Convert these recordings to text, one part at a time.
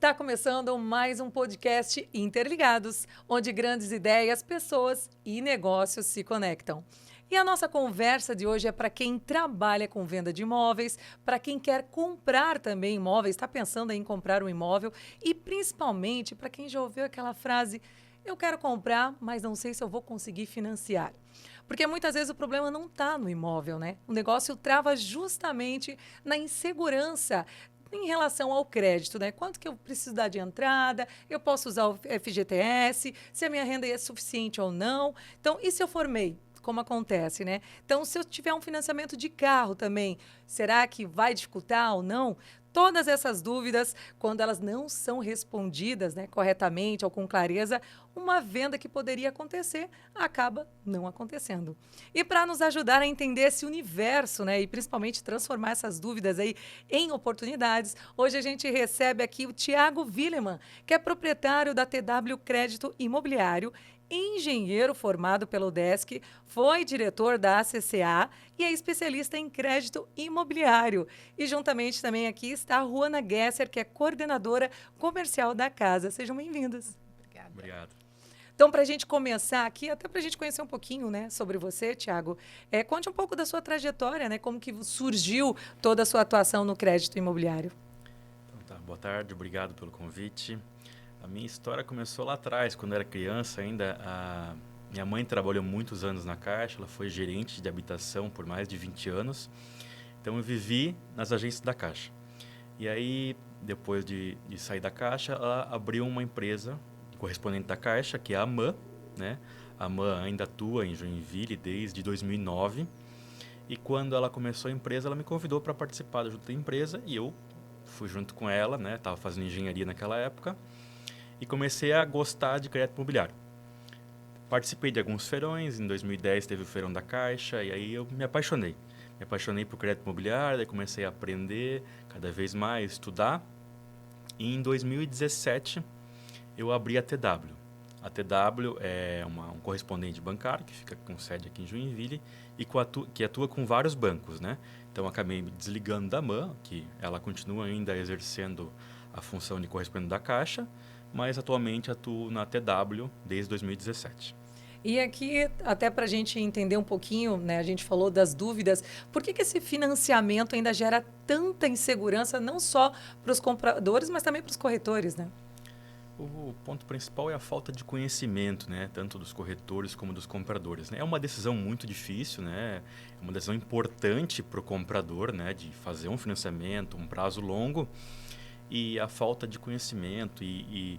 Está começando mais um podcast Interligados, onde grandes ideias, pessoas e negócios se conectam. E a nossa conversa de hoje é para quem trabalha com venda de imóveis, para quem quer comprar também imóveis, está pensando em comprar um imóvel e principalmente para quem já ouviu aquela frase: eu quero comprar, mas não sei se eu vou conseguir financiar. Porque muitas vezes o problema não está no imóvel, né? O negócio trava justamente na insegurança em relação ao crédito, né? Quanto que eu preciso dar de entrada? Eu posso usar o FGTS? Se a minha renda é suficiente ou não? Então, e se eu formei? Como acontece, né? Então, se eu tiver um financiamento de carro também, será que vai dificultar ou não? Todas essas dúvidas, quando elas não são respondidas, né, corretamente ou com clareza, uma venda que poderia acontecer acaba não acontecendo. E para nos ajudar a entender esse universo, né, e principalmente transformar essas dúvidas aí em oportunidades, hoje a gente recebe aqui o Tiago Willeman, que é proprietário da TW Crédito Imobiliário, engenheiro formado pelo UDESC, foi diretor da ACCA e é especialista em crédito imobiliário. E juntamente também aqui está a Ruana Gesser, que é coordenadora comercial da casa. Sejam bem-vindos. Obrigada. Obrigado. Então, para a gente começar aqui, até para a gente conhecer um pouquinho, né, sobre você, Tiago, conte um pouco da sua trajetória, né, como que surgiu toda a sua atuação no crédito imobiliário. Então tá, boa tarde, obrigado pelo convite. A minha história começou lá atrás, quando eu era criança ainda. Minha mãe trabalhou muitos anos na Caixa, ela foi gerente de habitação por mais de 20 anos. Então eu vivi nas agências da Caixa. E aí, depois de sair da Caixa, ela abriu uma empresa correspondente da Caixa, que é a AMAN, né? A AMAN ainda atua em Joinville desde 2009. E quando ela começou a empresa, ela me convidou para participar da empresa e eu fui junto com ela, né? Estava fazendo engenharia naquela época e comecei a gostar de crédito imobiliário. Participei de alguns feirões, em 2010 teve o feirão da Caixa e aí eu me apaixonei. Me apaixonei por crédito imobiliário, daí comecei a aprender cada vez mais, estudar. E em 2017 eu abri a TW. A TW é um correspondente bancário que fica com sede aqui em Joinville e que atua com vários bancos, né? Então, acabei me desligando da MAN, que ela continua ainda exercendo a função de correspondente da Caixa, mas atualmente atuo na TW desde 2017. E aqui, até para a gente entender um pouquinho, né, a gente falou das dúvidas, por que esse financiamento ainda gera tanta insegurança, não só para os compradores, mas também para os corretores, né? O ponto principal é a falta de conhecimento, né? Tanto dos corretores como dos compradores, né? É uma decisão muito difícil, né? É uma decisão importante para o comprador, né? De fazer um financiamento, um prazo longo. E a falta de conhecimento que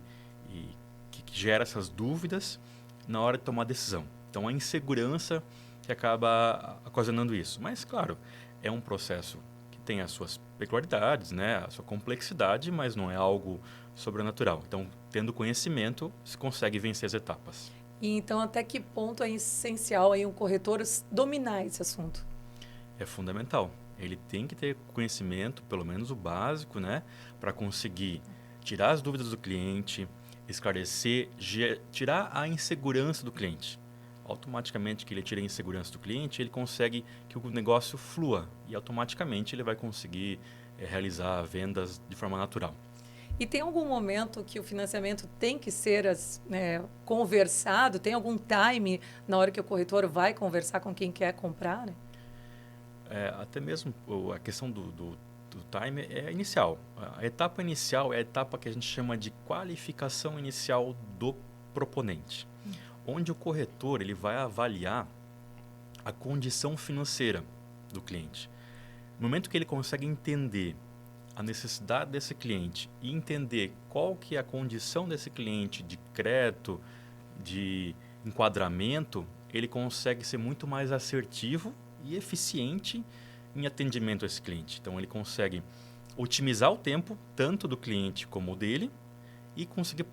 gera essas dúvidas na hora de tomar a decisão. Então, a insegurança que acaba ocasionando isso. Mas, claro, é um processo que tem as suas peculiaridades, né? A sua complexidade, mas não é algo sobrenatural. Então, tendo conhecimento, se consegue vencer as etapas. E então, até que ponto é essencial aí um corretor dominar esse assunto? É fundamental. Ele tem que ter conhecimento, pelo menos o básico, né, para conseguir tirar as dúvidas do cliente, esclarecer, tirar a insegurança do cliente. Automaticamente que ele tira a insegurança do cliente, ele consegue que o negócio flua e automaticamente ele vai conseguir realizar vendas de forma natural. E tem algum momento que o financiamento tem que ser conversado? Tem algum time na hora que o corretor vai conversar com quem quer comprar, né? Até mesmo a questão do time é inicial. A etapa inicial é a etapa que a gente chama de qualificação inicial do proponente, onde o corretor ele vai avaliar a condição financeira do cliente. No momento que ele consegue entender a necessidade desse cliente e entender qual que é a condição desse cliente de crédito, de enquadramento, ele consegue ser muito mais assertivo e eficiente em atendimento a esse cliente. Então, ele consegue otimizar o tempo, tanto do cliente como o dele, e conseguir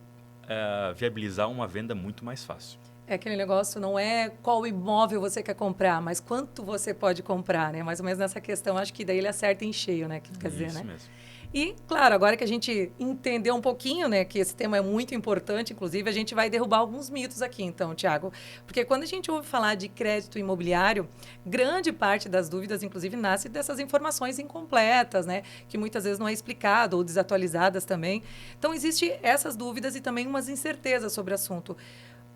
viabilizar uma venda muito mais fácil. É aquele negócio, não é qual imóvel você quer comprar, mas quanto você pode comprar, né? Mais ou menos nessa questão, acho que daí ele acerta em cheio, né? Que tu quer dizer, Isso né? mesmo. E, claro, agora que a gente entendeu um pouquinho, né, que esse tema é muito importante, inclusive, a gente vai derrubar alguns mitos aqui, então, Tiago. Porque quando a gente ouve falar de crédito imobiliário, grande parte das dúvidas, inclusive, nasce dessas informações incompletas, né, que muitas vezes não é explicado ou desatualizadas também. Então, existem essas dúvidas e também umas incertezas sobre o assunto.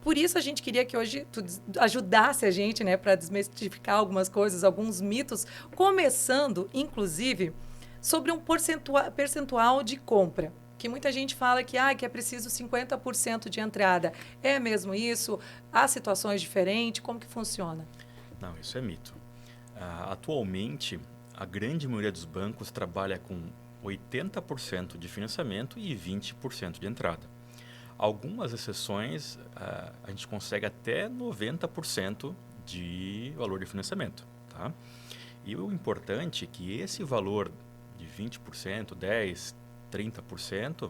Por isso, a gente queria que hoje tu ajudasse a gente, né, para desmistificar algumas coisas, alguns mitos, começando, inclusive, sobre um percentual de compra. Que muita gente fala que é preciso 50% de entrada. É mesmo isso? Há situações diferentes? Como que funciona? Não, isso é mito. Atualmente, a grande maioria dos bancos trabalha com 80% de financiamento e 20% de entrada. Algumas exceções, a gente consegue até 90% de valor de financiamento. Tá? E o importante é que esse valor de 20%, 10%, 30%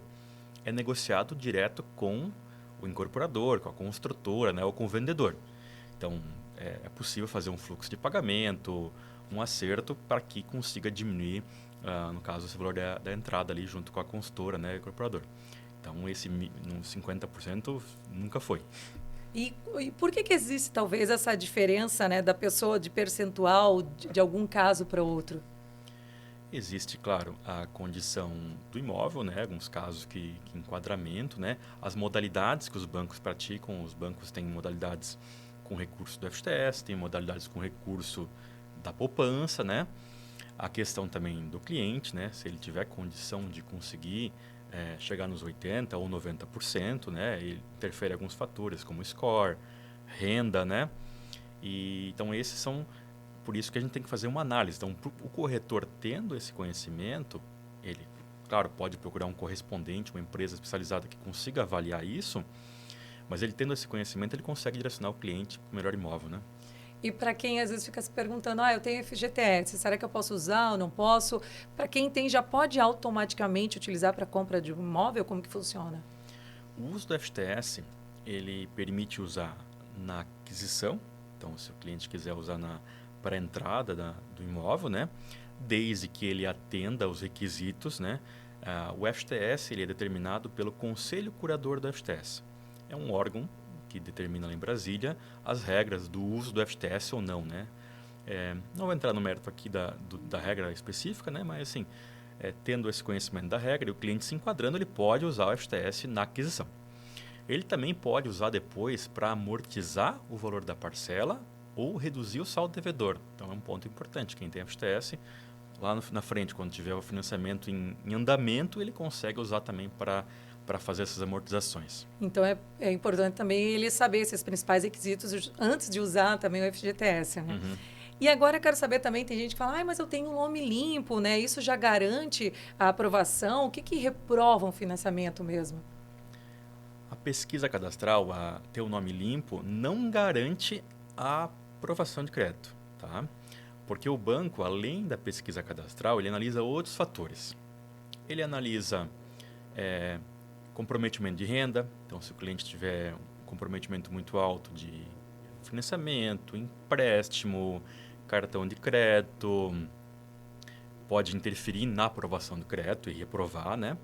é negociado direto com o incorporador, com a construtora, né, ou com o vendedor. Então, é possível fazer um fluxo de pagamento, um acerto para que consiga diminuir, no caso, esse valor da entrada ali junto com a consultora, né, e o incorporador. Então, esse 50% nunca foi. E por que existe, talvez, essa diferença, né, da pessoa de percentual de algum caso para outro? Existe, claro, a condição do imóvel, né? Alguns casos que enquadramento, né? As modalidades que os bancos praticam, os bancos têm modalidades com recurso do FGTS, têm modalidades com recurso da poupança, né? A questão também do cliente, né? Se ele tiver condição de conseguir chegar nos 80% ou 90%, né? Ele interfere alguns fatores como score, renda, né? Então esses são por isso que a gente tem que fazer uma análise. Então, o corretor tendo esse conhecimento, ele, claro, pode procurar um correspondente, uma empresa especializada que consiga avaliar isso, mas ele tendo esse conhecimento, ele consegue direcionar o cliente para o melhor imóvel, né? E para quem às vezes fica se perguntando, eu tenho FGTS, será que eu posso usar ou não posso? Para quem tem, já pode automaticamente utilizar para compra de um imóvel? Como que funciona? O uso do FGTS, ele permite usar na aquisição, então se o cliente quiser usar para a entrada do imóvel, né? Desde que ele atenda aos requisitos, né? O FGTS ele é determinado pelo Conselho Curador do FGTS. É um órgão que determina lá em Brasília as regras do uso do FGTS ou não, né? Não vou entrar no mérito aqui da regra específica, né? Mas assim, tendo esse conhecimento da regra e o cliente se enquadrando, ele pode usar o FGTS na aquisição. Ele também pode usar depois para amortizar o valor da parcela ou reduzir o saldo devedor. Então é um ponto importante. Quem tem FGTS, lá na frente, quando tiver o financiamento em andamento, ele consegue usar também para fazer essas amortizações. Então é importante também ele saber esses principais requisitos antes de usar também o FGTS, né? Uhum. E agora eu quero saber também, tem gente que fala, mas eu tenho um nome limpo, né? Isso já garante a aprovação? O que reprova um financiamento mesmo? A pesquisa cadastral, ter o nome limpo, não garante a aprovação de crédito, tá? Porque o banco, além da pesquisa cadastral, ele analisa outros fatores. Ele analisa comprometimento de renda, então se o cliente tiver um comprometimento muito alto de financiamento, empréstimo, cartão de crédito, pode interferir na aprovação do crédito e reprovar, né?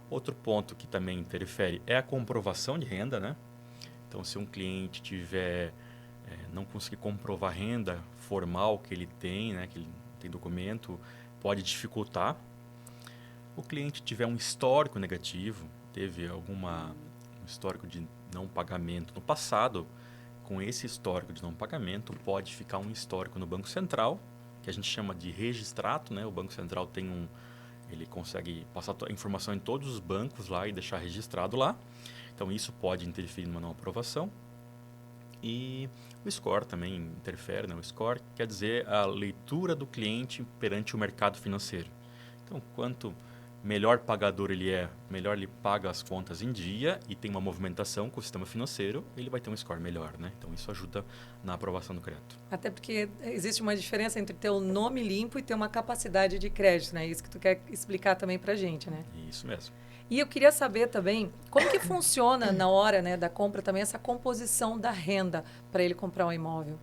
Outro ponto que também interfere é a comprovação de renda, né? Então, se um cliente tiver não conseguir comprovar a renda formal que ele tem, né, que ele tem documento, pode dificultar. O cliente tiver um histórico negativo, teve um histórico de não pagamento no passado, com esse histórico de não pagamento pode ficar um histórico no Banco Central, que a gente chama de registrato, né? O Banco Central ele consegue passar a informação em todos os bancos lá e deixar registrado lá. Então isso pode interferir numa não aprovação. E o score também interfere, né? O score quer dizer a leitura do cliente perante o mercado financeiro. Então, quanto melhor pagador ele é, melhor ele paga as contas em dia e tem uma movimentação com o sistema financeiro, ele vai ter um score melhor, né? Então, isso ajuda na aprovação do crédito. Até porque existe uma diferença entre ter o nome limpo e ter uma capacidade de crédito, né? Isso que tu quer explicar também pra gente, né? Isso mesmo. E eu queria saber também como que funciona na hora, né, da compra também essa composição da renda para ele comprar um imóvel.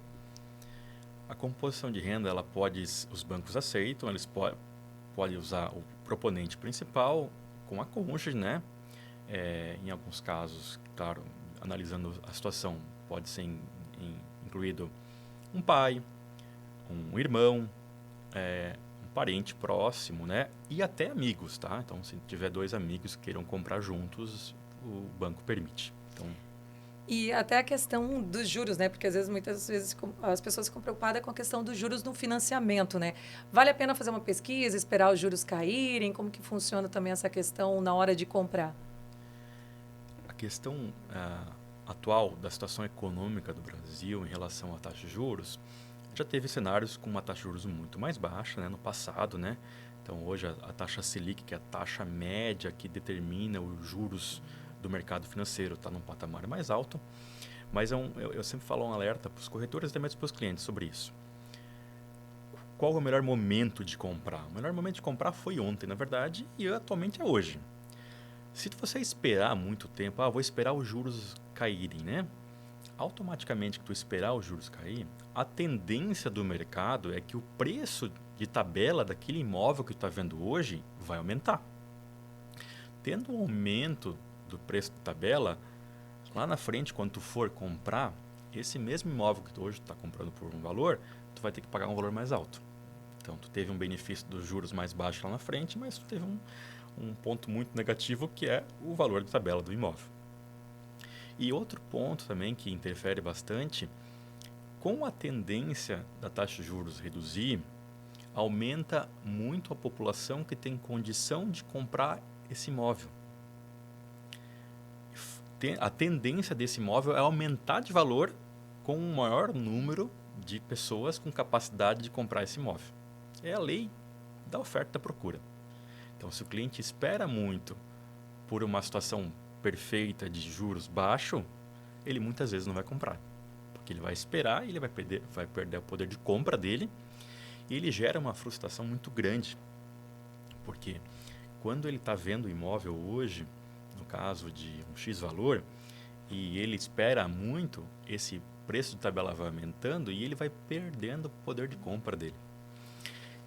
A composição de renda, os bancos aceitam, eles podem usar o proponente principal com a cônjuge, né? Em alguns casos, claro, analisando a situação, pode ser incluído um pai, um irmão, um parente próximo, né? E até amigos, tá? Então, se tiver 2 amigos que queiram comprar juntos, o banco permite. Então, E até a questão dos juros, né? Porque às vezes, muitas vezes, as pessoas ficam preocupadas com a questão dos juros no financiamento, né? Vale a pena fazer uma pesquisa, esperar os juros caírem? Como que funciona também essa questão na hora de comprar? a questão atual da situação econômica do Brasil em relação à taxa de juros, já teve cenários com uma taxa de juros muito mais baixa, né, no passado, né? Então, hoje a taxa Selic, que é a taxa média que determina os juros do mercado financeiro, está num patamar mais alto. Mas eu sempre falo um alerta para os corretores e também para os clientes sobre isso. Qual é o melhor momento de comprar? O melhor momento de comprar foi ontem, na verdade, e atualmente é hoje. Se você esperar muito tempo, vou esperar os juros caírem, né? Automaticamente que tu esperar os juros cair, a tendência do mercado é que o preço de tabela daquele imóvel que tu está vendo hoje vai aumentar. Tendo um aumento do preço de tabela, lá na frente, quando tu for comprar, esse mesmo imóvel que tu hoje está comprando por um valor, tu vai ter que pagar um valor mais alto. Então, tu teve um benefício dos juros mais baixos lá na frente, mas tu teve um ponto muito negativo, que é o valor de tabela do imóvel. E outro ponto também que interfere bastante, com a tendência da taxa de juros reduzir, aumenta muito a população que tem condição de comprar esse imóvel. A tendência desse imóvel é aumentar de valor com um maior número de pessoas com capacidade de comprar esse imóvel. É a lei da oferta e da procura. Então, se o cliente espera muito por uma situação perfeita de juros baixo, ele muitas vezes não vai comprar. Porque ele vai esperar e ele vai perder o poder de compra dele, e ele gera uma frustração muito grande. Porque quando ele está vendo o imóvel hoje, no caso de um X valor, e ele espera muito, esse preço de tabela vai aumentando e ele vai perdendo o poder de compra dele.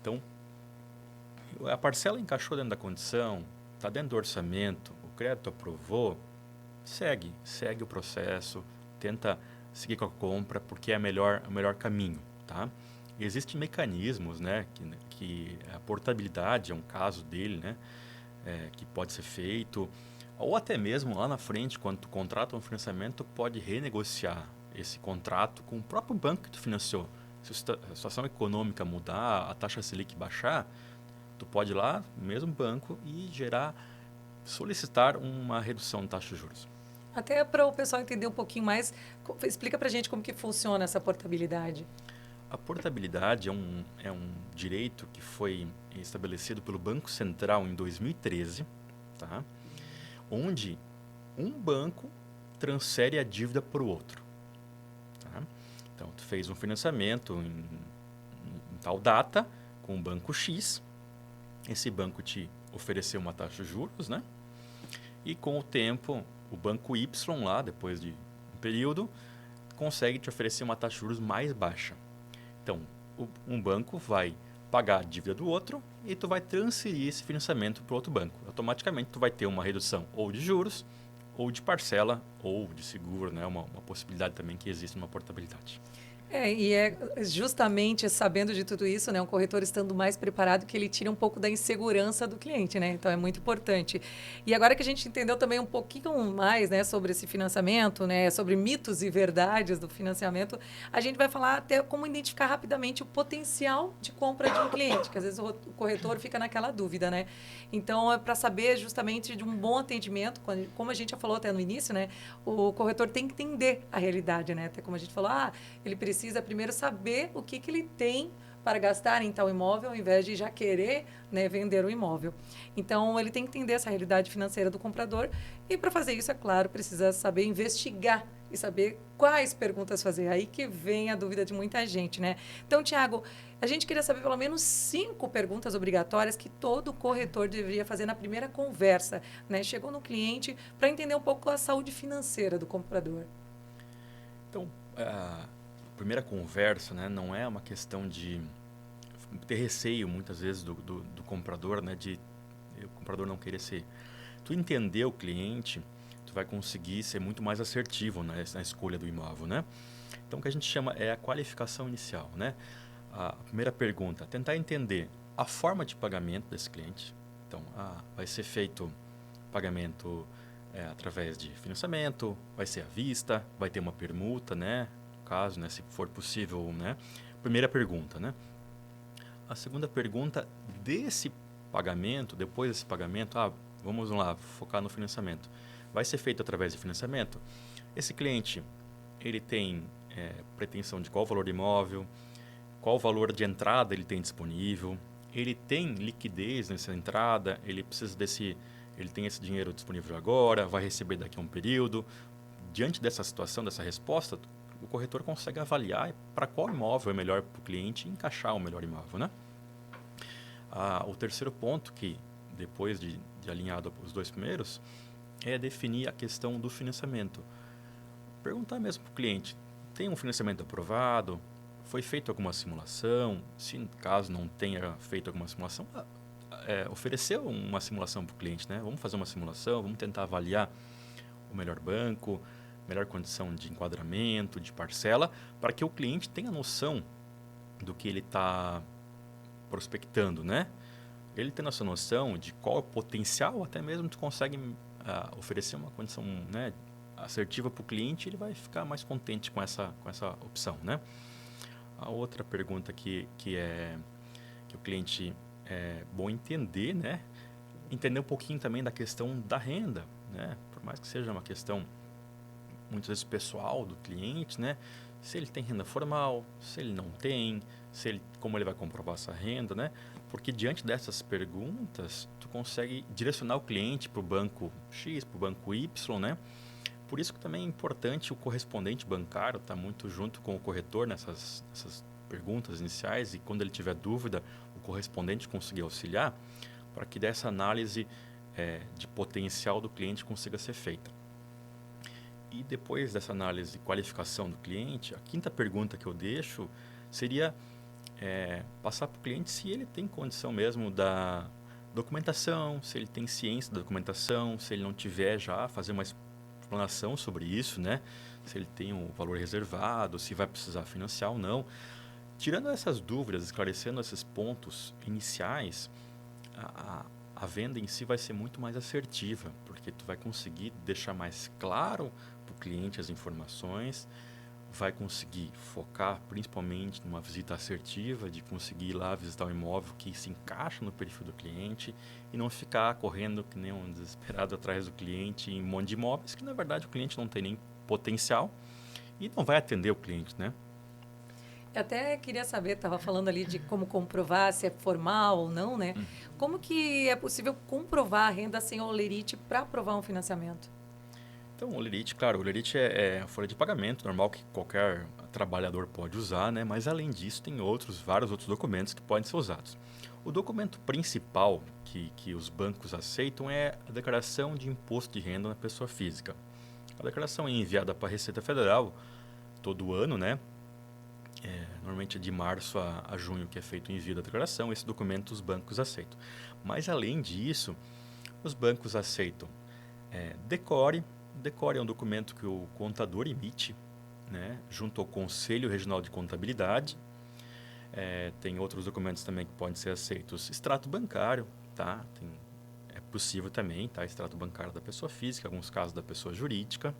Então, a parcela encaixou dentro da condição, está dentro do orçamento, o crédito aprovou, segue o processo, tenta seguir com a compra, porque é o melhor caminho, tá? Existem mecanismos, né, que a portabilidade é um caso dele, né, que pode ser feito, ou até mesmo lá na frente, quando tu contrata um financiamento, pode renegociar esse contrato com o próprio banco que tu financiou. Se a situação econômica mudar, a taxa Selic baixar, tu pode ir lá, no mesmo banco, e solicitar uma redução de taxa de juros. Até para o pessoal entender um pouquinho mais, explica para a gente como que funciona essa portabilidade. A portabilidade é um direito que foi estabelecido pelo Banco Central em 2013, tá? Onde um banco transfere a dívida para o outro. Tá? Então, tu fez um financiamento em tal data com o banco X, esse banco te ofereceu uma taxa de juros, né? E com o tempo, o banco Y lá, depois de um período, consegue te oferecer uma taxa de juros mais baixa. Então, um banco vai pagar a dívida do outro e tu vai transferir esse financiamento para o outro banco. Automaticamente, tu vai ter uma redução ou de juros, ou de parcela, ou de seguro, né? Uma possibilidade também que existe numa portabilidade. E é justamente sabendo de tudo isso, né, um corretor estando mais preparado, que ele tira um pouco da insegurança do cliente, né? Então é muito importante. E agora que a gente entendeu também um pouquinho mais, né, sobre esse financiamento, né, sobre mitos e verdades do financiamento, a gente vai falar até como identificar rapidamente o potencial de compra de um cliente, que às vezes o corretor fica naquela dúvida, né? Então é para saber justamente de um bom atendimento, como a gente já falou até no início, né, o corretor tem que entender a realidade, né? Até como a gente falou, ele precisa primeiro saber o que ele tem para gastar em tal imóvel, ao invés de já querer, né, vender o imóvel. Então, ele tem que entender essa realidade financeira do comprador e, para fazer isso, é claro, precisa saber investigar e saber quais perguntas fazer. Aí que vem a dúvida de muita gente, né? Então, Tiago, a gente queria saber pelo menos 5 perguntas obrigatórias que todo corretor deveria fazer na primeira conversa, né? Chegou no cliente para entender um pouco a saúde financeira do comprador. Então, a primeira conversa, né, não é uma questão de ter receio, muitas vezes, do comprador, né, de o comprador não querer ser. Tu entender o cliente, tu vai conseguir ser muito mais assertivo na escolha do imóvel, né? Então, o que a gente chama é a qualificação inicial, né? A primeira pergunta, tentar entender a forma de pagamento desse cliente. Então, vai ser feito pagamento através de financiamento, vai ser à vista, vai ter uma permuta, né? No caso, né, se for possível, né? Primeira pergunta, né? A segunda pergunta, desse pagamento, depois desse pagamento, vamos lá, focar no financiamento. Vai ser feito através de financiamento? Esse cliente, ele tem pretensão de qual valor de imóvel, qual valor de entrada ele tem disponível, ele tem liquidez nessa entrada, ele tem esse dinheiro disponível agora, vai receber daqui a um período. Diante dessa situação, dessa resposta, o corretor consegue avaliar para qual imóvel é melhor para o cliente e encaixar o melhor imóvel, né? O terceiro ponto, que depois de alinhado os dois primeiros, é definir a questão do financiamento. Perguntar mesmo para o cliente, tem um financiamento aprovado? Foi feita alguma simulação? Se caso não tenha feito alguma simulação, oferecer uma simulação para o cliente, né? Vamos fazer uma simulação, vamos tentar avaliar o melhor banco, melhor condição de enquadramento, de parcela, para que o cliente tenha noção do que ele está prospectando, né? Ele tendo essa noção de qual é o potencial, até mesmo tu consegue oferecer uma condição, né, assertiva para o cliente, ele vai ficar mais contente com essa opção, né? A outra pergunta que o cliente é bom entender, né? Entender um pouquinho também da questão da renda, né? Por mais que seja uma questão muitas vezes pessoal do cliente, né? Se ele tem renda formal, se ele não tem, como ele vai comprovar essa renda, né? Porque diante dessas perguntas, tu consegue direcionar o cliente para o banco X, para o banco Y, né? Por isso que também é importante o correspondente bancário estar muito junto com o corretor nessas perguntas iniciais, e quando ele tiver dúvida, o correspondente conseguir auxiliar para que dessa análise de potencial do cliente consiga ser feita. E depois dessa análise de qualificação do cliente, a quinta pergunta que eu deixo seria passar para o cliente se ele tem condição mesmo da documentação, se ele tem ciência da documentação, se ele não tiver já, fazer uma explanação sobre isso, né? Se ele tem um valor reservado, se vai precisar financiar ou não. Tirando essas dúvidas, esclarecendo esses pontos iniciais, a venda em si vai ser muito mais assertiva, porque tu vai conseguir deixar mais claro para o cliente as informações, vai conseguir focar principalmente numa visita assertiva, de conseguir ir lá visitar um imóvel que se encaixa no perfil do cliente e não ficar correndo que nem um desesperado atrás do cliente em um monte de imóveis que na verdade o cliente não tem nem potencial e não vai atender o cliente, né? Eu até queria saber, estava falando ali de como comprovar se é formal ou não, né? Como que é possível comprovar a renda sem holerite para aprovar um financiamento? Então, o Lerite, claro, o Lerite é a folha de pagamento normal que qualquer trabalhador pode usar, né? Mas além disso, tem vários outros documentos que podem ser usados. O documento principal que os bancos aceitam é a declaração de imposto de renda na pessoa física. A declaração é enviada para a Receita Federal todo ano, né? Normalmente é de março a junho que é feito o envio da declaração. Esse documento os bancos aceitam. Mas além disso, os bancos aceitam DECORE. DECORE é um documento que o contador emite, né, junto ao Conselho Regional de Contabilidade. Tem outros documentos também que podem ser aceitos. Extrato bancário, tá? É possível também, tá? Extrato bancário da pessoa física, em alguns casos da pessoa jurídica.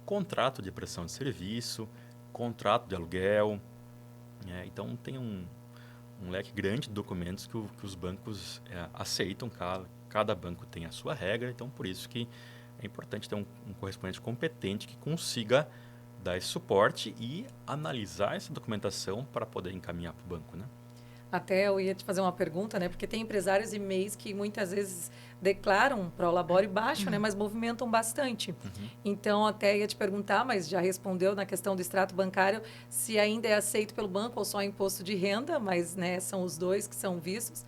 Contrato de prestação de serviço, contrato de aluguel. Então, tem um leque grande de documentos que os bancos aceitam. Cada banco tem a sua regra, então por isso que é importante ter um correspondente competente que consiga dar esse suporte e analisar essa documentação para poder encaminhar para o banco, né? Até eu ia te fazer uma pergunta, né? Porque tem empresários e MEIs que muitas vezes declaram prolabore baixo, né? Mas movimentam bastante. Então, até ia te perguntar, mas já respondeu na questão do extrato bancário, se ainda é aceito pelo banco ou só imposto de renda, mas né, são os dois que são vistos.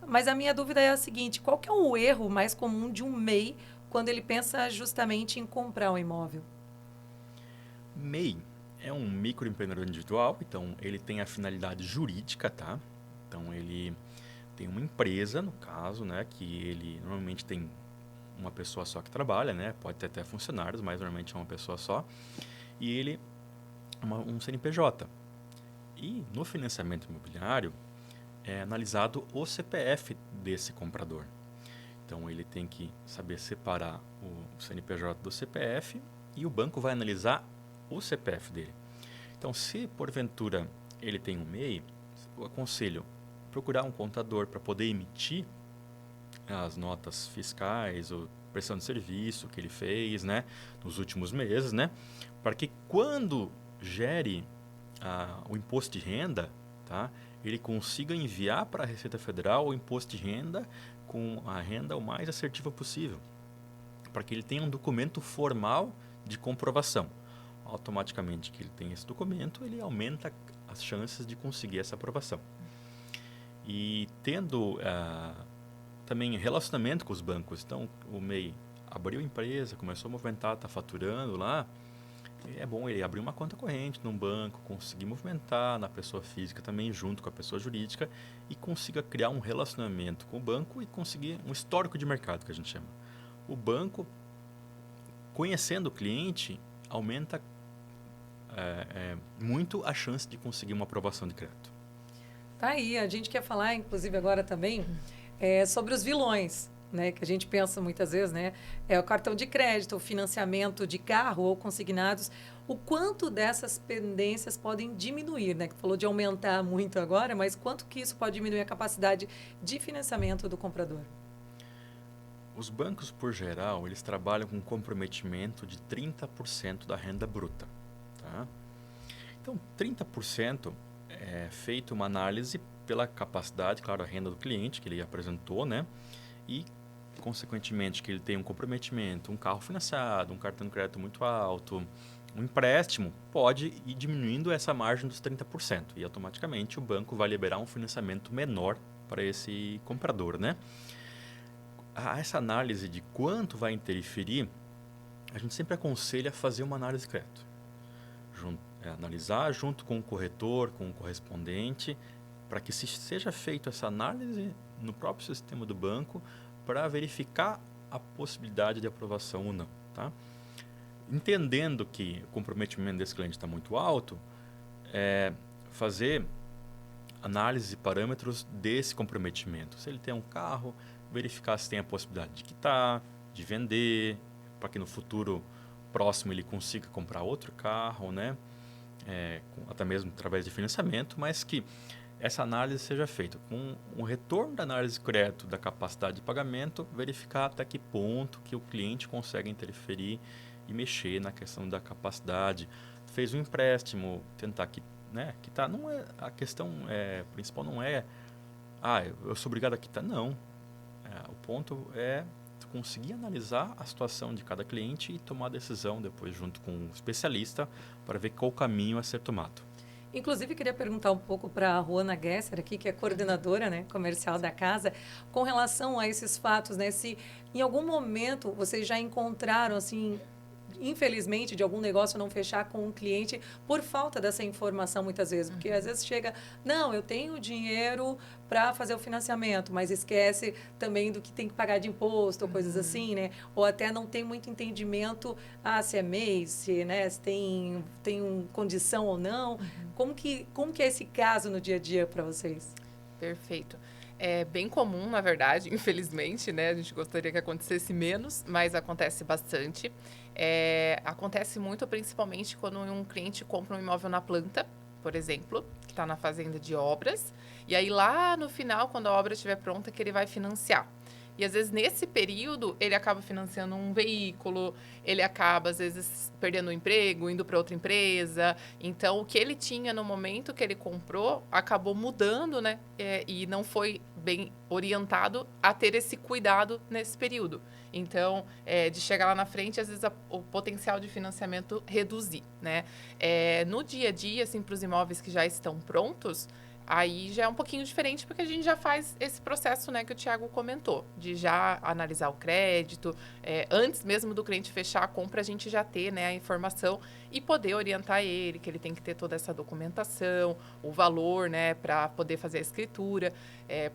Mas a minha dúvida é a seguinte, qual que é o erro mais comum de um MEI quando ele pensa justamente em comprar um imóvel? MEI é um microempreendedor individual, então ele tem a finalidade jurídica, tá? Então ele tem uma empresa, no caso, né, que ele normalmente tem uma pessoa só que trabalha, né, pode ter até funcionários, mas normalmente é uma pessoa só, e ele é um CNPJ. E no financiamento imobiliário é analisado o CPF desse comprador. Então ele tem que saber separar o CNPJ do CPF e o banco vai analisar o CPF dele. Então, se porventura ele tem um MEI, eu aconselho procurar um contador para poder emitir as notas fiscais ou prestação de serviço que ele fez, né, nos últimos meses, né, para que quando gere o imposto de renda, tá, ele consiga enviar para a Receita Federal o imposto de renda com a renda o mais assertiva possível, para que ele tenha um documento formal de comprovação. Automaticamente que ele tem esse documento, ele aumenta as chances de conseguir essa aprovação. E tendo também relacionamento com os bancos, então o MEI abriu a empresa, começou a movimentar, está faturando lá, é bom ele abrir uma conta corrente num banco, conseguir movimentar na pessoa física também junto com a pessoa jurídica e consiga criar um relacionamento com o banco e conseguir um histórico de mercado, que a gente chama. O banco, conhecendo o cliente, aumenta muito a chance de conseguir uma aprovação de crédito. Tá aí, a gente quer falar, inclusive agora também, sobre os vilões, né? Que a gente pensa muitas vezes, né? É o cartão de crédito, o financiamento de carro ou consignados. O quanto dessas pendências podem diminuir, né? Que falou de aumentar muito agora, mas quanto que isso pode diminuir a capacidade de financiamento do comprador? Os bancos, por geral, eles trabalham com comprometimento de 30% da renda bruta. Tá? Então, 30% é feita uma análise pela capacidade, claro, a renda do cliente que ele apresentou, né? E, consequentemente, que ele tem um comprometimento, um carro financiado, um cartão de crédito muito alto, um empréstimo, pode ir diminuindo essa margem dos 30%. E, automaticamente, o banco vai liberar um financiamento menor para esse comprador, né? Essa análise de quanto vai interferir, a gente sempre aconselha fazer uma análise de crédito. Analisar junto com o corretor, com o correspondente, para que seja feita essa análise no próprio sistema do banco para verificar a possibilidade de aprovação ou não. Tá? Entendendo que o comprometimento desse cliente está muito alto, fazer análise e parâmetros desse comprometimento. Se ele tem um carro, verificar se tem a possibilidade de quitar, de vender, para que no futuro próximo ele consiga comprar outro carro, né? Até mesmo através de financiamento, mas que essa análise seja feita com um retorno da análise de crédito da capacidade de pagamento, verificar até que ponto que o cliente consegue interferir e mexer na questão da capacidade. Fez um empréstimo, tentar quitar. Não é, a questão principal não é eu sou obrigado a quitar, não. O ponto é conseguir analisar a situação de cada cliente e tomar a decisão depois junto com um especialista para ver qual caminho a ser tomado. Inclusive, queria perguntar um pouco para a Ruana Gesser aqui, que é coordenadora, né, comercial da casa, com relação a esses fatos, né? Se em algum momento vocês já encontraram, assim, infelizmente, de algum negócio não fechar com um cliente por falta dessa informação muitas vezes. Porque às vezes chega, não, eu tenho dinheiro para fazer o financiamento, mas esquece também do que tem que pagar de imposto ou coisas assim, né? Ou até não tem muito entendimento, se é mês, se tem condição ou não. Como que é esse caso no dia a dia para vocês? Perfeito. É bem comum, na verdade, infelizmente, né? A gente gostaria que acontecesse menos, mas acontece bastante. Acontece muito, principalmente, quando um cliente compra um imóvel na planta, por exemplo, que está na fazenda de obras. E aí, lá no final, quando a obra estiver pronta, que ele vai financiar. E, às vezes, nesse período, ele acaba financiando um veículo, ele acaba, às vezes, perdendo o emprego, indo para outra empresa. Então, o que ele tinha no momento que ele comprou acabou mudando, né? E não foi bem orientado a ter esse cuidado nesse período. Então, de chegar lá na frente, às vezes, o potencial de financiamento reduzir, né? No dia a dia, assim, para os imóveis que já estão prontos, Aí já é um pouquinho diferente, porque a gente já faz esse processo, né, que o Thiago comentou, de já analisar o crédito, antes mesmo do cliente fechar a compra, a gente já ter, né, a informação e poder orientar ele, que ele tem que ter toda essa documentação, o valor, né, para poder fazer a escritura,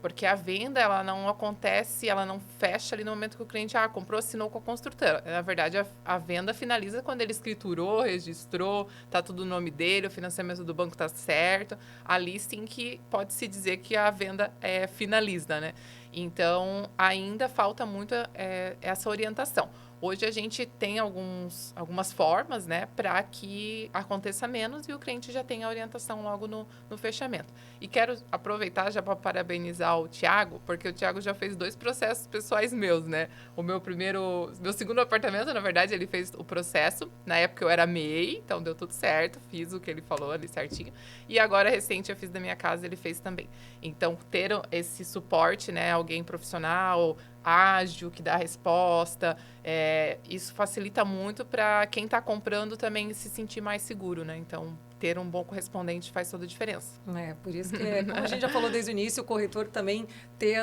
porque a venda, ela não acontece, ela não fecha ali no momento que o cliente comprou, assinou com a construtora. Na verdade, a venda finaliza quando ele escriturou, registrou, tá tudo no nome dele, o financiamento do banco tá certo, ali sim que pode-se dizer que a venda finaliza, né? Então, ainda falta muito essa orientação. Hoje a gente tem algumas formas, né, para que aconteça menos e o cliente já tenha a orientação logo no fechamento. E quero aproveitar já para parabenizar o Thiago, porque o Thiago já fez 2 processos pessoais meus, né? Meu segundo apartamento, na verdade, ele fez o processo. Na época eu era MEI, então deu tudo certo, fiz o que ele falou ali certinho. E agora, recente, eu fiz da minha casa, ele fez também. Então, ter esse suporte, né, alguém profissional, ágil, que dá a resposta, isso facilita muito para quem está comprando também se sentir mais seguro, né? Então, ter um bom correspondente faz toda a diferença. Por isso que, como a gente já falou desde o início, o corretor também ter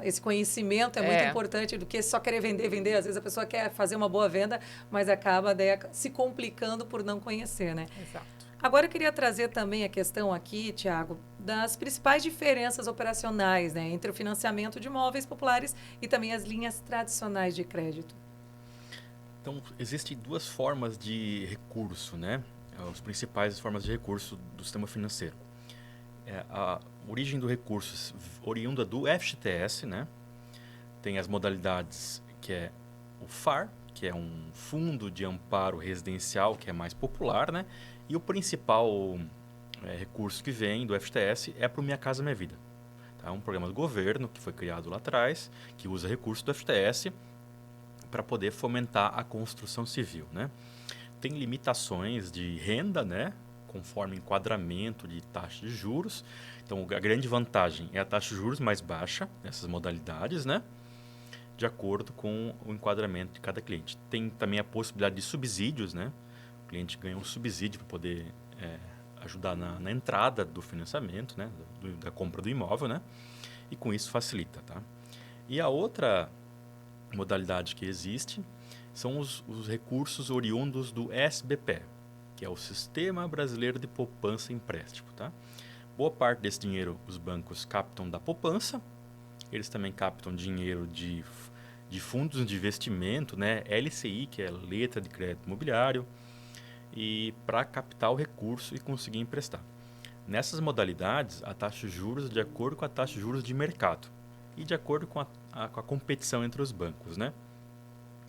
esse conhecimento é muito importante do que só querer vender, vender. Às vezes a pessoa quer fazer uma boa venda, mas acaba se complicando por não conhecer, né? Exato. Agora eu queria trazer também a questão aqui, Thiago, das principais diferenças operacionais, né, entre o financiamento de imóveis populares e também as linhas tradicionais de crédito. Então, existem 2 formas de recurso, né? As principais formas de recurso do sistema financeiro. A origem do recurso oriunda do FGTS, né? Tem as modalidades que é o FAR, que é um fundo de amparo residencial, que é mais popular, né? E o principal recurso que vem do FGTS é para o Minha Casa Minha Vida. Tá? É um programa do governo que foi criado lá atrás, que usa recurso do FGTS para poder fomentar a construção civil, né? Tem limitações de renda, né? Conforme enquadramento de taxa de juros. Então, a grande vantagem é a taxa de juros mais baixa nessas modalidades, né? De acordo com o enquadramento de cada cliente. Tem também a possibilidade de subsídios, né? O cliente ganha um subsídio para poder ajudar na entrada do financiamento, né? Da compra do imóvel, né? E com isso facilita, tá? E a outra modalidade que existe são os recursos oriundos do SBPE, que é o Sistema Brasileiro de Poupança e Empréstimo, tá? Boa parte desse dinheiro os bancos captam da poupança, eles também captam dinheiro de fundos de investimento, né? LCI, que é letra de crédito imobiliário, e para captar o recurso e conseguir emprestar. Nessas modalidades, a taxa de juros é de acordo com a taxa de juros de mercado e de acordo com a competição entre os bancos, né?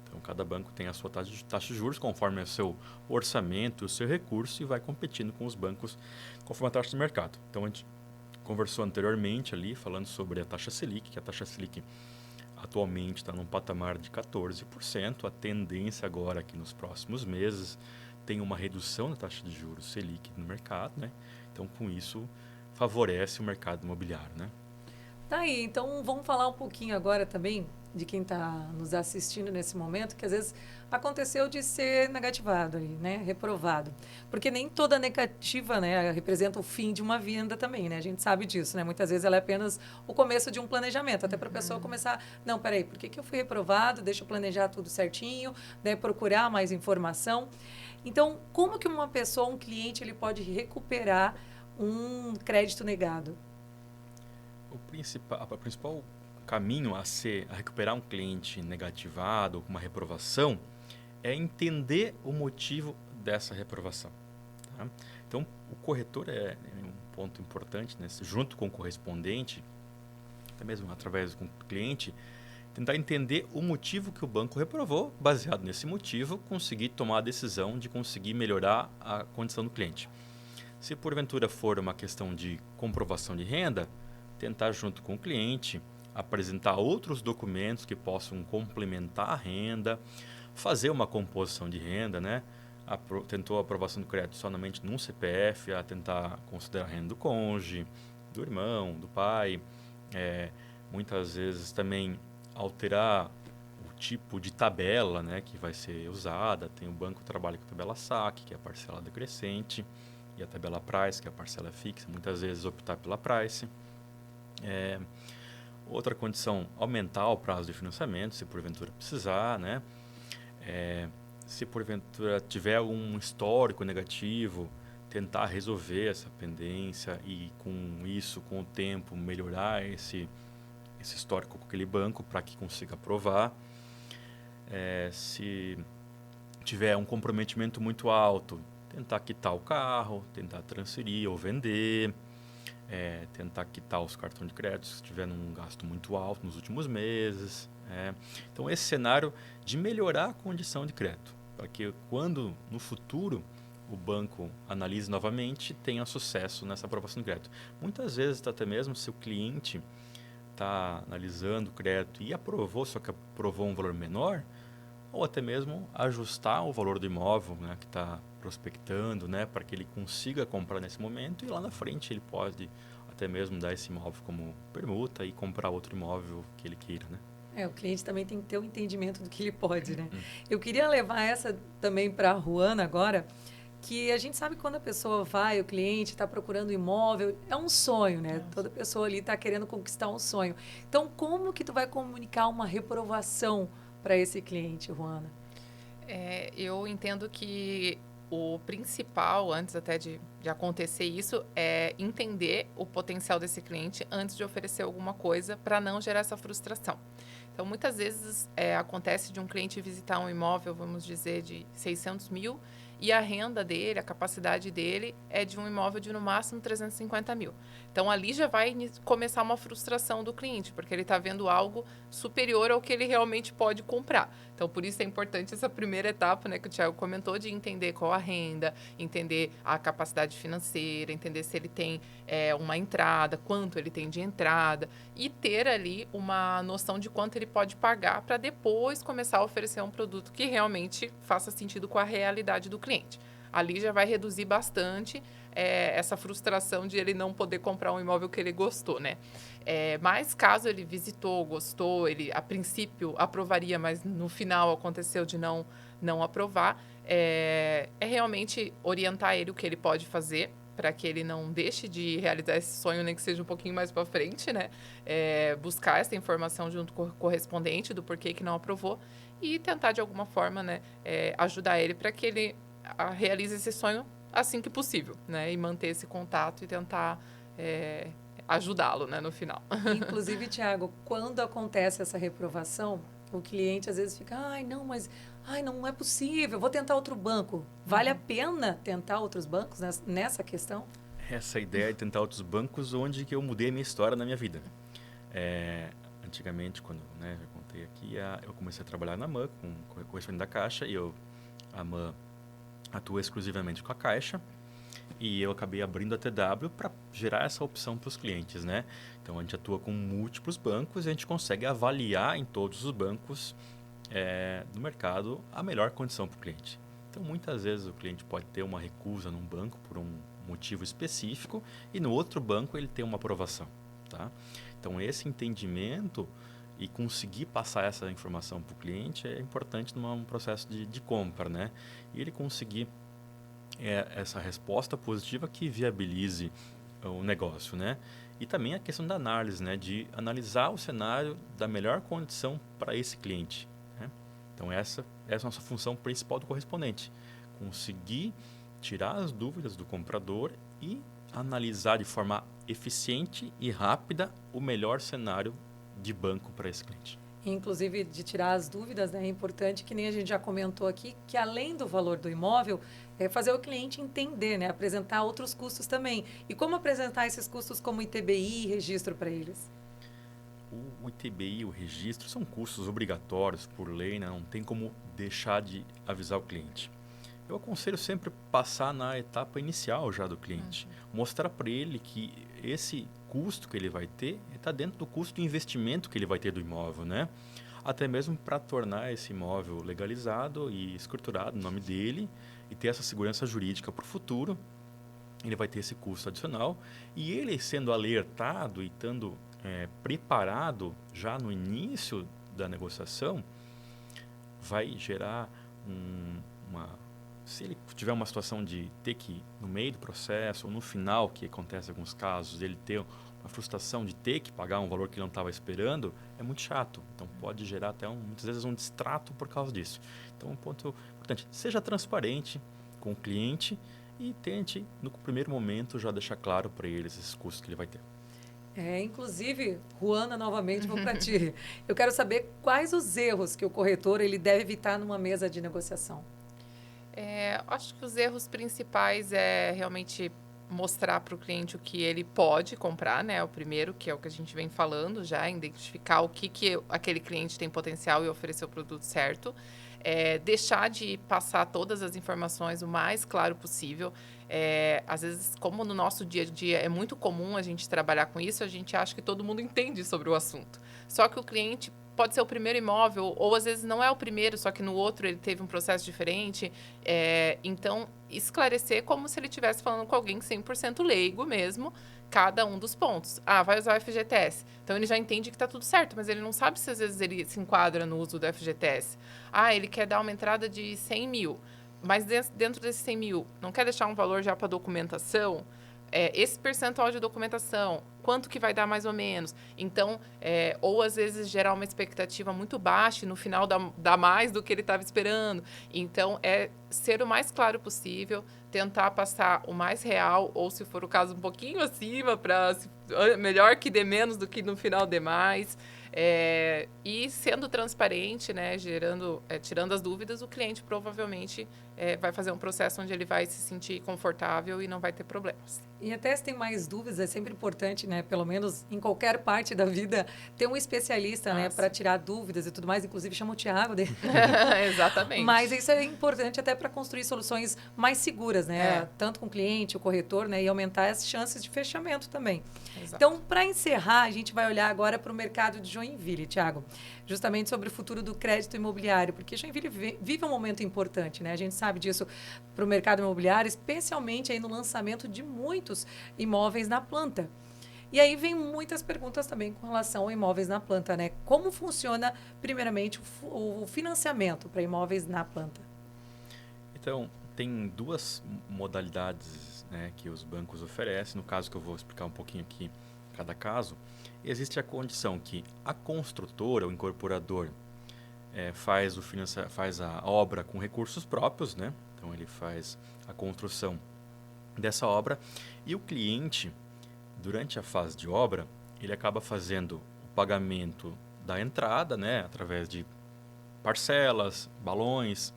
Então, cada banco tem a sua taxa de juros conforme o seu orçamento, o seu recurso e vai competindo com os bancos conforme a taxa de mercado. Então, a gente conversou anteriormente ali falando sobre a taxa Selic, que a taxa Selic atualmente está num patamar de 14%. A tendência agora é que nos próximos meses tem uma redução da taxa de juros Selic no mercado, né? Então, com isso, favorece o mercado imobiliário, né? Tá aí, então vamos falar um pouquinho agora também de quem está nos assistindo nesse momento, que às vezes aconteceu de ser negativado ali, né? Reprovado. Porque nem toda negativa, né, representa o fim de uma venda também, né? A gente sabe disso, né? Muitas vezes ela é apenas o começo de um planejamento, até para a pessoa começar, não, peraí, por que eu fui reprovado? Deixa eu planejar tudo certinho, né? Procurar mais informação. Então, como que uma pessoa, um cliente, ele pode recuperar um crédito negado? O principal caminho a recuperar um cliente negativado ou com uma reprovação é entender o motivo dessa reprovação. Tá? Então, o corretor é um ponto importante, né? Junto com o correspondente, até mesmo através do cliente, tentar entender o motivo que o banco reprovou, baseado nesse motivo, conseguir tomar a decisão de conseguir melhorar a condição do cliente. Se porventura for uma questão de comprovação de renda, tentar junto com o cliente apresentar outros documentos que possam complementar a renda, fazer uma composição de renda, né? Tentou a aprovação do crédito somente num CPF, a tentar considerar a renda do cônjuge, do irmão, do pai. Muitas vezes também alterar o tipo de tabela, né, que vai ser usada. Tem o banco que trabalha com a tabela SAC, que é a parcela decrescente. e a tabela price, que é a parcela fixa, muitas vezes optar pela price. Outra condição, aumentar o prazo de financiamento, se porventura precisar, né? Se porventura tiver algum histórico negativo, tentar resolver essa pendência e com isso, com o tempo, melhorar esse histórico com aquele banco para que consiga aprovar. Se tiver um comprometimento muito alto, tentar quitar o carro, tentar transferir ou vender, tentar quitar os cartões de crédito se tiver um gasto muito alto nos últimos meses. Então, esse cenário de melhorar a condição de crédito, para que quando no futuro o banco analise novamente, tenha sucesso nessa aprovação de crédito. Muitas vezes, até mesmo se o cliente está analisando o crédito e aprovou, só que aprovou um valor menor, ou até mesmo ajustar o valor do imóvel, né, que está prospectando, né, para que ele consiga comprar nesse momento, e lá na frente ele pode até mesmo dar esse imóvel como permuta e comprar outro imóvel que ele queira, né? O cliente também tem que ter o entendimento do que ele pode, né? Eu queria levar essa também para a Ruana agora, que a gente sabe que quando a pessoa vai, o cliente está procurando imóvel, é um sonho, né? Toda pessoa ali está querendo conquistar um sonho. Então, como que tu vai comunicar uma reprovação para esse cliente, Ruana? Eu entendo que o principal, antes até de acontecer isso, é entender o potencial desse cliente antes de oferecer alguma coisa para não gerar essa frustração. Então, muitas vezes acontece de um cliente visitar um imóvel, vamos dizer, de 600 mil, e a renda dele, a capacidade dele é de um imóvel de no máximo 350 mil. Então, ali já vai começar uma frustração do cliente, porque ele está vendo algo superior ao que ele realmente pode comprar. Então, por isso é importante essa primeira etapa, né, que o Thiago comentou, de entender qual a renda, entender a capacidade financeira, entender se ele tem uma entrada, quanto ele tem de entrada, e ter ali uma noção de quanto ele pode pagar para depois começar a oferecer um produto que realmente faça sentido com a realidade do cliente. Ali já vai reduzir bastante essa frustração de ele não poder comprar um imóvel que ele gostou, né? Mas caso ele visitou, gostou, ele a princípio aprovaria, mas no final aconteceu de não aprovar, realmente orientar ele o que ele pode fazer para que ele não deixe de realizar esse sonho, nem que seja um pouquinho mais para frente, né? Buscar essa informação junto com o correspondente do porquê que não aprovou e tentar de alguma forma, né, ajudar ele para que ele realize esse sonho assim que possível, né? E manter esse contato e tentar ajudá-lo, né, no final. Inclusive, Thiago, quando acontece essa reprovação, o cliente às vezes fica, não é possível, vou tentar outro banco. Vale a pena tentar outros bancos nessa questão? Essa ideia de tentar outros bancos, onde que eu mudei a minha história na minha vida. Antigamente, quando já contei aqui, eu comecei a trabalhar na MAN, com correspondente da Caixa, e a MAN atua exclusivamente com a Caixa, e eu acabei abrindo a TW para gerar essa opção para os clientes, né? Então, a gente atua com múltiplos bancos e a gente consegue avaliar em todos os bancos no mercado a melhor condição para o cliente. Então, muitas vezes o cliente pode ter uma recusa num banco por um motivo específico e no outro banco ele tem uma aprovação, tá? Então, esse entendimento e conseguir passar essa informação para o cliente é importante num processo de compra, né? E ele conseguir essa resposta positiva que viabilize o negócio, né? E também a questão da análise, né? De analisar o cenário da melhor condição para esse cliente, né? Então, essa é a nossa função principal do correspondente. Conseguir tirar as dúvidas do comprador e analisar de forma eficiente e rápida o melhor cenário de banco para esse cliente. Inclusive, de tirar as dúvidas, né? É importante, que nem a gente já comentou aqui, que além do valor do imóvel, fazer o cliente entender, né? Apresentar outros custos também. E como apresentar esses custos como ITBI e registro para eles? O ITBI e o registro são custos obrigatórios por lei, né? Não tem como deixar de avisar o cliente. Eu aconselho sempre passar na etapa inicial já do cliente. Mostrar para ele que esse custo que ele vai ter está dentro do custo de investimento que ele vai ter do imóvel, né? Até mesmo para tornar esse imóvel legalizado e escriturado no nome dele e ter essa segurança jurídica para o futuro. Ele vai ter esse custo adicional e ele sendo alertado e estando preparado já no início da negociação, vai gerar uma se ele tiver uma situação de ter que, no meio do processo, ou no final, que acontece em alguns casos, ele ter uma frustração de ter que pagar um valor que ele não estava esperando, é muito chato. Então, pode gerar até, muitas vezes, um distrato por causa disso. Então, um ponto importante, seja transparente com o cliente e tente, no primeiro momento, já deixar claro para ele esses custos que ele vai ter. Inclusive, Ruana, novamente, vou para ti. Eu quero saber quais os erros que o corretor ele deve evitar numa mesa de negociação. Acho que os erros principais é realmente mostrar para o cliente o que ele pode comprar, né? O primeiro, que é o que a gente vem falando já, identificar o que aquele cliente tem potencial e oferecer o produto certo. Deixar de passar todas as informações o mais claro possível. Às vezes, como no nosso dia a dia é muito comum a gente trabalhar com isso, a gente acha que todo mundo entende sobre o assunto. Só que o cliente pode ser o primeiro imóvel, ou às vezes não é o primeiro, só que no outro ele teve um processo diferente. Então, esclarecer como se ele estivesse falando com alguém 100% leigo mesmo, cada um dos pontos. Vai usar o FGTS. Então, ele já entende que está tudo certo, mas ele não sabe se às vezes ele se enquadra no uso do FGTS. Ele quer dar uma entrada de 100 mil, mas dentro desses 100 mil, não quer deixar um valor já para documentação? Esse percentual de documentação, quanto que vai dar mais ou menos? Então, ou às vezes gerar uma expectativa muito baixa e no final dá mais do que ele estava esperando. Então, ser o mais claro possível, tentar passar o mais real, ou se for o caso, um pouquinho acima, melhor que dê menos do que no final dê mais. E sendo transparente, né, tirando as dúvidas, o cliente provavelmente vai fazer um processo onde ele vai se sentir confortável e não vai ter problemas. E até se tem mais dúvidas, é sempre importante, né, pelo menos em qualquer parte da vida, ter um especialista, né, para tirar dúvidas e tudo mais. Inclusive, chama o Thiago. Exatamente. Mas isso é importante até para construir soluções mais seguras, né? Tanto com o cliente, o corretor, né, e aumentar as chances de fechamento também. Exato. Então, para encerrar, a gente vai olhar agora para o mercado de Joinville, Thiago, justamente sobre o futuro do crédito imobiliário, porque Joinville vive um momento importante, né? A gente sabe disso para o mercado imobiliário, especialmente aí no lançamento de muitos imóveis na planta. E aí vem muitas perguntas também com relação a imóveis na planta, né? Como funciona, primeiramente, o financiamento para imóveis na planta? Então, tem duas modalidades, né, que os bancos oferecem. No caso que eu vou explicar um pouquinho aqui, cada caso, existe a condição que a construtora, o incorporador, faz a obra com recursos próprios, né? Então, ele faz a construção dessa obra e o cliente, durante a fase de obra, ele acaba fazendo o pagamento da entrada, né? Através de parcelas, balões,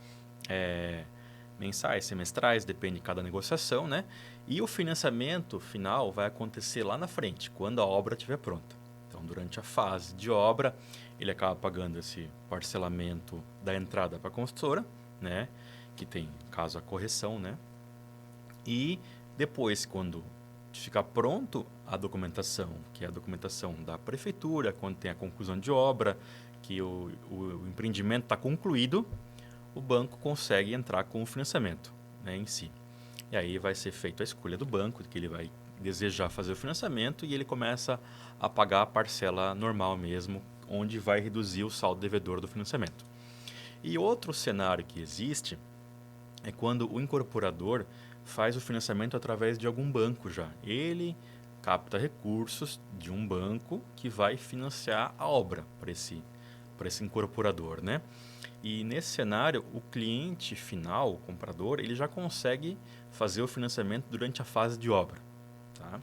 mensais, semestrais, depende de cada negociação, né? E o financiamento final vai acontecer lá na frente, quando a obra estiver pronta. Então, durante a fase de obra, ele acaba pagando esse parcelamento da entrada para a construtora, né? Que tem, no caso, a correção, né? E depois, quando ficar pronto a documentação, que é a documentação da prefeitura, quando tem a conclusão de obra, que o empreendimento está concluído, o banco consegue entrar com o financiamento, né, em si. E aí vai ser feita a escolha do banco, que ele vai desejar fazer o financiamento e ele começa a pagar a parcela normal mesmo, onde vai reduzir o saldo devedor do financiamento. E outro cenário que existe é quando o incorporador faz o financiamento através de algum banco já. Ele capta recursos de um banco que vai financiar a obra para esse incorporador, né? E nesse cenário, o cliente final, o comprador, ele já consegue fazer o financiamento durante a fase de obra. Tá?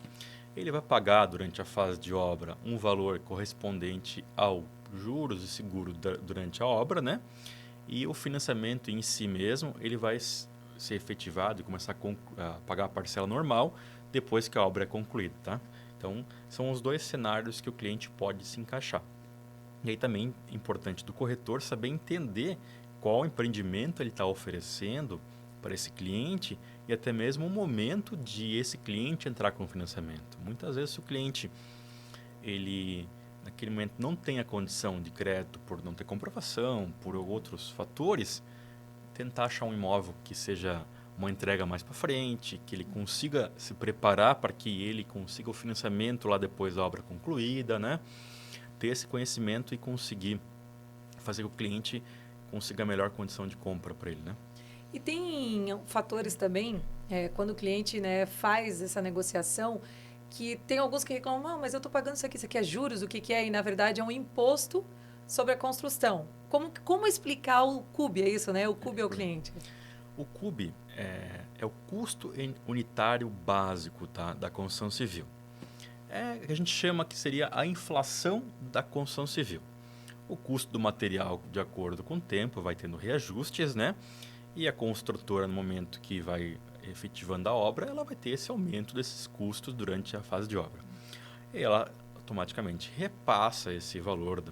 Ele vai pagar durante a fase de obra um valor correspondente ao juros e seguro durante a obra, né? E o financiamento em si mesmo, ele vai ser efetivado e começar a pagar a parcela normal depois que a obra é concluída. Tá? Então, são os dois cenários que o cliente pode se encaixar. E aí também é importante do corretor saber entender qual empreendimento ele está oferecendo para esse cliente e até mesmo o momento de esse cliente entrar com o financiamento. Muitas vezes, se o cliente, ele naquele momento não tem a condição de crédito por não ter comprovação, por outros fatores, tentar achar um imóvel que seja uma entrega mais para frente, que ele consiga se preparar para que ele consiga o financiamento lá depois da obra concluída, né? Ter esse conhecimento e conseguir fazer com que o cliente consiga a melhor condição de compra para ele, né? E tem fatores também, quando o cliente, né, faz essa negociação, que tem alguns que reclamam, mas eu estou pagando isso aqui é juros, o que, que é? E, na verdade, é um imposto sobre a construção. Como explicar o CUB, é isso, né? O CUB ao cliente. O CUB é o custo unitário básico, tá, da construção civil. É o que a gente chama que seria a inflação da construção civil. O custo do material, de acordo com o tempo, vai tendo reajustes, né? E a construtora, no momento que vai efetivando a obra, ela vai ter esse aumento desses custos durante a fase de obra. E ela automaticamente repassa esse valor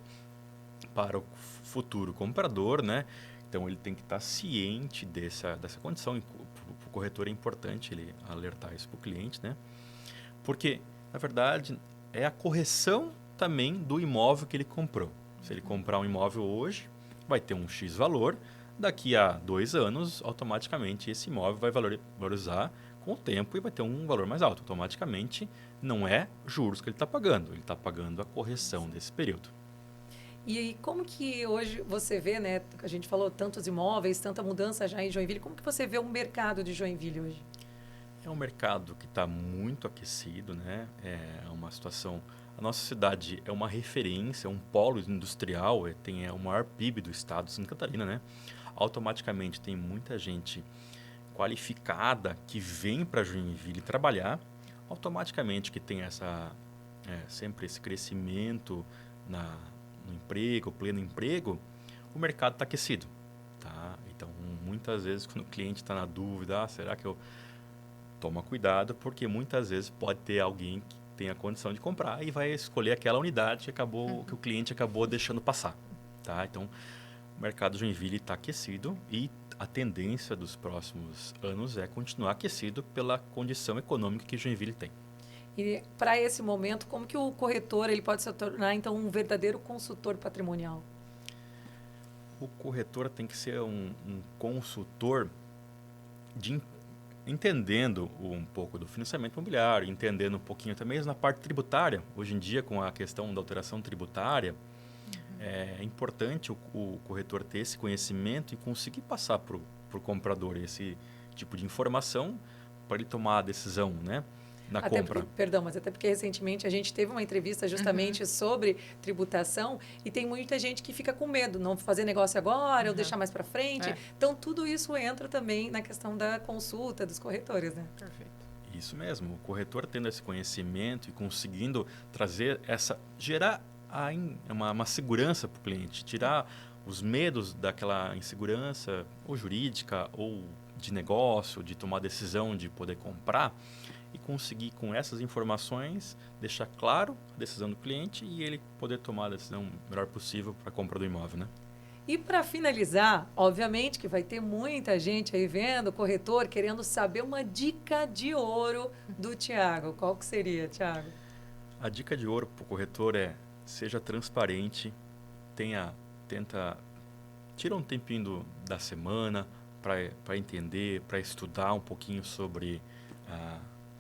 para o futuro comprador, né? Então ele tem que estar ciente dessa condição. Para o corretor é importante ele alertar isso para o cliente, né? Porque, na verdade, é a correção também do imóvel que ele comprou. Se ele comprar um imóvel hoje, vai ter um X valor. Daqui a 2 anos, automaticamente esse imóvel vai valorizar com o tempo e vai ter um valor mais alto. Automaticamente não é juros que ele está pagando, ele está pagando a correção desse período. E como que hoje você vê, né? A gente falou tantos imóveis, tanta mudança já em Joinville. Como que você vê o mercado de Joinville hoje? É um mercado que está muito aquecido, né? É uma situação... A nossa cidade é uma referência, é um polo industrial, tem o maior PIB do estado de Santa Catarina, né? Automaticamente tem muita gente qualificada que vem para Joinville trabalhar, automaticamente que tem sempre esse crescimento no emprego, pleno emprego, o mercado está aquecido. Tá? Então, muitas vezes, quando o cliente está na dúvida, será que eu... Toma cuidado, porque muitas vezes pode ter alguém que tem a condição de comprar e vai escolher aquela unidade que o cliente acabou deixando passar. Tá? Então, o mercado de Joinville está aquecido e a tendência dos próximos anos é continuar aquecido pela condição econômica que Joinville tem. E para esse momento, como que o corretor ele pode se tornar, então, um verdadeiro consultor patrimonial? O corretor tem que ser um consultor entendendo um pouco do financiamento imobiliário, entendendo um pouquinho também na parte tributária. Hoje em dia, com a questão da alteração tributária, é importante o corretor ter esse conhecimento e conseguir passar para o comprador esse tipo de informação para ele tomar a decisão, né, na compra. Mas até porque recentemente a gente teve uma entrevista justamente sobre tributação e tem muita gente que fica com medo, não fazer negócio agora ou deixar mais para frente. Então, tudo isso entra também na questão da consulta dos corretores, né? Perfeito. Isso mesmo. O corretor tendo esse conhecimento e conseguindo gerar uma segurança para o cliente, tirar os medos daquela insegurança ou jurídica ou de negócio, de tomar decisão de poder comprar, e conseguir, com essas informações, deixar claro a decisão do cliente e ele poder tomar a decisão melhor possível para a compra do imóvel, né? E para finalizar, obviamente que vai ter muita gente aí vendo, corretor, querendo saber uma dica de ouro do Thiago. Qual que seria, Thiago? A dica de ouro para o corretor é: seja transparente, tira um tempinho da semana para entender, para estudar um pouquinho sobre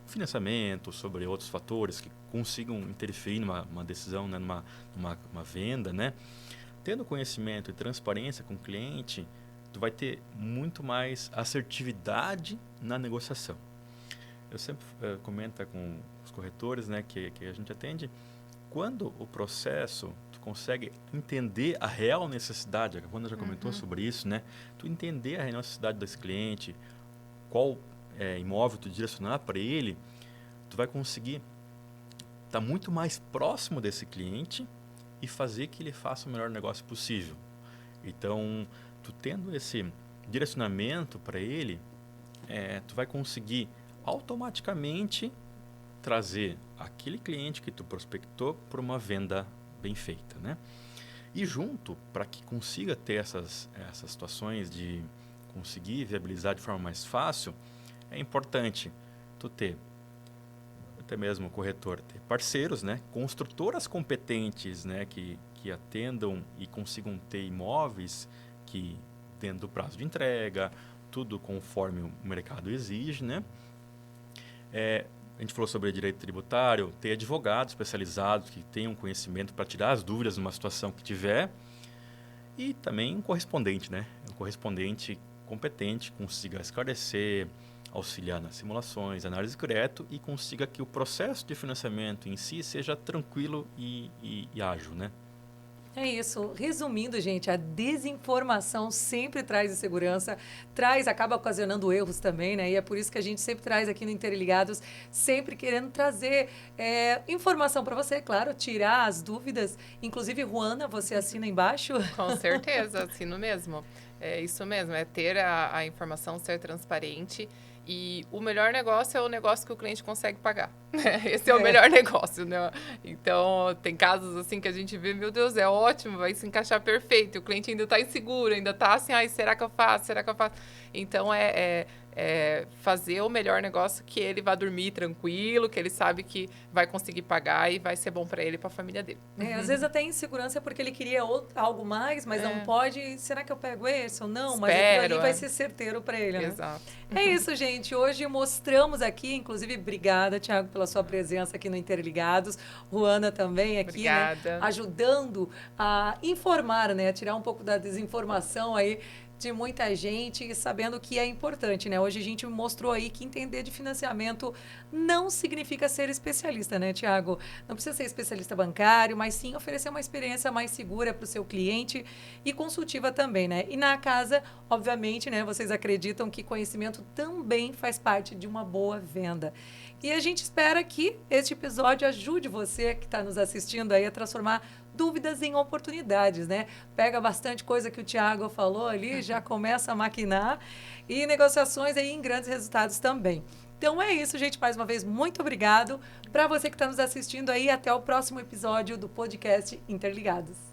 financiamento, sobre outros fatores que consigam interferir numa decisão, né, numa venda, né? Tendo conhecimento e transparência com o cliente, tu vai ter muito mais assertividade na negociação. Eu sempre comento com os corretores, né, que a gente atende, quando o processo tu consegue entender a real necessidade, a Wanda já comentou sobre isso, né? Tu entender a real necessidade desse cliente, qual imóvel tu direcionar para ele, tu vai conseguir estar muito mais próximo desse cliente e fazer que ele faça o melhor negócio possível. Então, tu tendo esse direcionamento para ele, tu vai conseguir automaticamente trazer aquele cliente que tu prospectou para uma venda bem feita, né? E junto, para que consiga ter essas situações de conseguir viabilizar de forma mais fácil, é importante tu ter, até mesmo o corretor, ter parceiros, né? Construtoras competentes, né? Que atendam e consigam ter imóveis que dentro do prazo de entrega, tudo conforme o mercado exige, né? A gente falou sobre direito tributário, ter advogados especializados que tenham conhecimento para tirar as dúvidas numa situação que tiver, e também um correspondente, né? Um correspondente competente consiga esclarecer, auxiliar nas simulações, análise de crédito e consiga que o processo de financiamento em si seja tranquilo e ágil, né? É isso. Resumindo, gente, a desinformação sempre traz insegurança, acaba ocasionando erros também, né? E é por isso que a gente sempre traz aqui no Interligados, sempre querendo trazer informação para você, claro, tirar as dúvidas. Inclusive, Ruana, você assina embaixo? Com certeza, assino mesmo. É isso mesmo, é ter a informação, ser transparente. E o melhor negócio é o negócio que o cliente consegue pagar. Esse é o melhor negócio, né? Então, tem casos assim que a gente vê, meu Deus, é ótimo, vai se encaixar perfeito. O cliente ainda está inseguro, ainda está assim, ai, será que eu faço? Será que eu faço? Então, é fazer o melhor negócio que ele vai dormir tranquilo, que ele sabe que vai conseguir pagar e vai ser bom para ele e para a família dele. Às vezes até insegurança porque ele queria algo mais, mas não pode. Será que eu pego esse ou não? Mas aquilo ali vai ser certeiro para ele, né? Exato. É isso, gente. Hoje mostramos aqui, inclusive, obrigada, Thiago, pela sua presença aqui no Interligados. Ruana também aqui, né, ajudando a informar, né, a tirar um pouco da desinformação aí de muita gente, sabendo que é importante, né? Hoje a gente mostrou aí que entender de financiamento não significa ser especialista, né, Thiago? Não precisa ser especialista bancário, mas sim oferecer uma experiência mais segura para o seu cliente e consultiva também, né? E na casa, obviamente, né, vocês acreditam que conhecimento também faz parte de uma boa venda. E a gente espera que este episódio ajude você que está nos assistindo aí a transformar dúvidas em oportunidades, né? Pega bastante coisa que o Thiago falou ali, já começa a maquinar e negociações aí em grandes resultados também. Então é isso, gente. Mais uma vez, muito obrigado. Para você que está nos assistindo aí, até o próximo episódio do podcast Interligados.